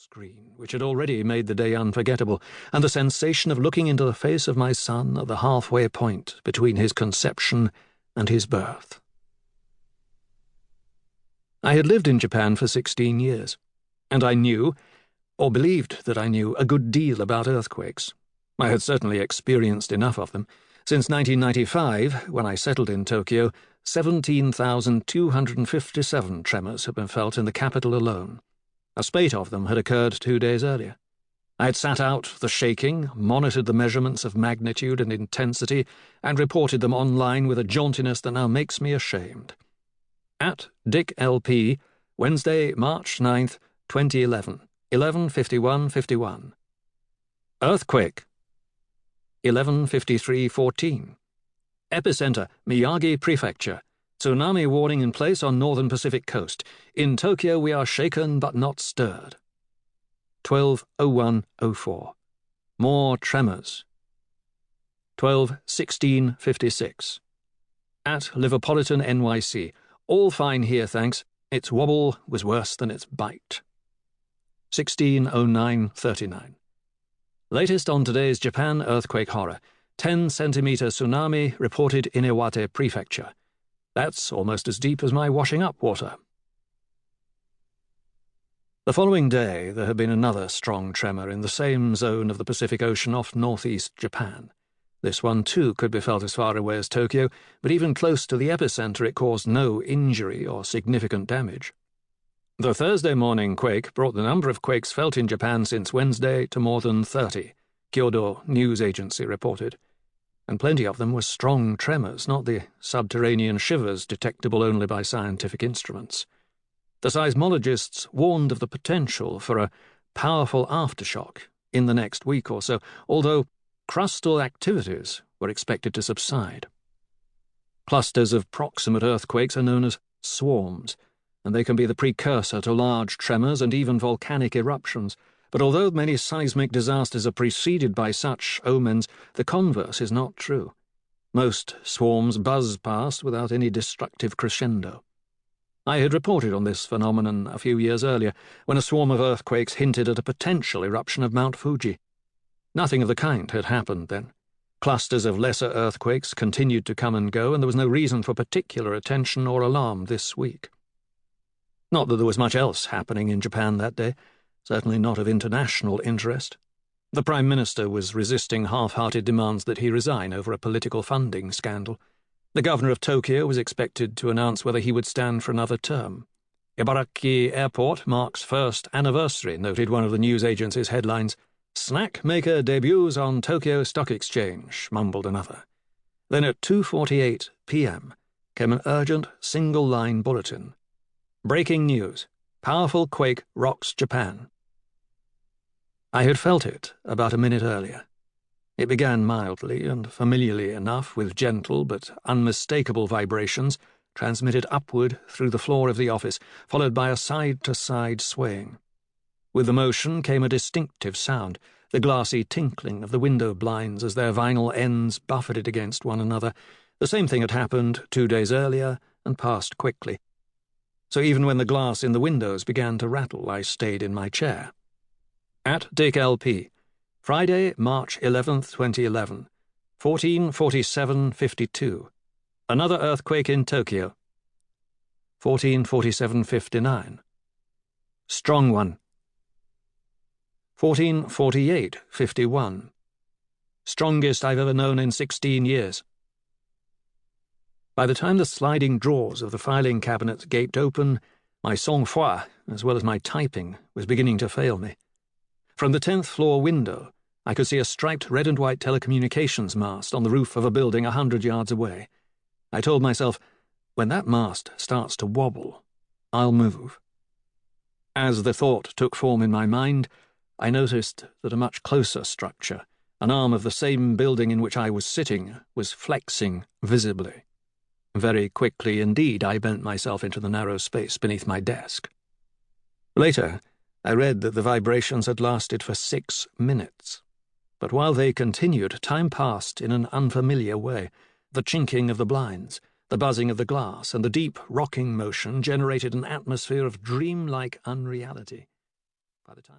screen, which had already made the day unforgettable, and the sensation of looking into the face of my son at the halfway point between his conception and his birth. I had lived in Japan for 16 years, and I knew, or believed that I knew, a good deal about earthquakes. I had certainly experienced enough of them. Since 1995, when I settled in Tokyo, 17,257 tremors had been felt in the capital alone. A spate of them had occurred 2 days earlier. I had sat out the shaking, monitored the measurements of magnitude and intensity, and reported them online with a jauntiness that now makes me ashamed. At Dick LP, Wednesday, March 9th, 2011, 11:51:51. Earthquake. 11:53:14. Epicenter, Miyagi Prefecture. Tsunami warning in place on northern Pacific coast. In Tokyo we are shaken but not stirred. 12:01:04. More tremors. 12:16:56. At Liverpolitan, NYC. All fine here, thanks. Its wobble was worse than its bite. 16:09:39. Latest on today's Japan earthquake horror. 10-centimeter tsunami reported in Iwate Prefecture. That's almost as deep as my washing up water. The following day there had been another strong tremor in the same zone of the Pacific Ocean off northeast Japan. This one too could be felt as far away as Tokyo, but even close to the epicenter it caused no injury or significant damage. The Thursday morning quake brought the number of quakes felt in Japan since Wednesday to more than 30, Kyodo News Agency reported. And plenty of them were strong tremors, not the subterranean shivers detectable only by scientific instruments. The seismologists warned of the potential for a powerful aftershock in the next week or so, although crustal activities were expected to subside. Clusters of proximate earthquakes are known as swarms, and they can be the precursor to large tremors and even volcanic eruptions. But although many seismic disasters are preceded by such omens, the converse is not true. Most swarms buzz past without any destructive crescendo. I had reported on this phenomenon a few years earlier, when a swarm of earthquakes hinted at a potential eruption of Mount Fuji. Nothing of the kind had happened then. Clusters of lesser earthquakes continued to come and go, and there was no reason for particular attention or alarm this week. Not that there was much else happening in Japan that day, certainly not of international interest. The Prime Minister was resisting half-hearted demands that he resign over a political funding scandal. The Governor of Tokyo was expected to announce whether he would stand for another term. Ibaraki Airport marks first anniversary, noted one of the news agency's headlines. Snack maker debuts on Tokyo Stock Exchange, mumbled another. Then at 2:48 p.m. came an urgent single-line bulletin. Breaking news. Powerful quake rocks Japan. I had felt it about a minute earlier. It began mildly and familiarly enough, with gentle but unmistakable vibrations transmitted upward through the floor of the office, followed by a side-to-side swaying. With the motion came a distinctive sound, the glassy tinkling of the window blinds as their vinyl ends buffeted against one another. The same thing had happened 2 days earlier and passed quickly. So even when the glass in the windows began to rattle, I stayed in my chair. At Dick LP, Friday, March 11th, 2011, 14:47:52. Another earthquake in Tokyo. 14:47:59. Strong one. 14:48:51. Strongest I've ever known in 16 years. By the time the sliding drawers of the filing cabinet gaped open, my sang-froid, as well as my typing, was beginning to fail me. From the 10th floor window, I could see a striped red and white telecommunications mast on the roof of a building 100 yards away. I told myself, when that mast starts to wobble, I'll move. As the thought took form in my mind, I noticed that a much closer structure, an arm of the same building in which I was sitting, was flexing visibly. Very quickly indeed I bent myself into the narrow space beneath my desk. Later, I read that the vibrations had lasted for 6 minutes. But while they continued, time passed in an unfamiliar way. The chinking of the blinds, the buzzing of the glass, and the deep rocking motion generated an atmosphere of dreamlike unreality. By the time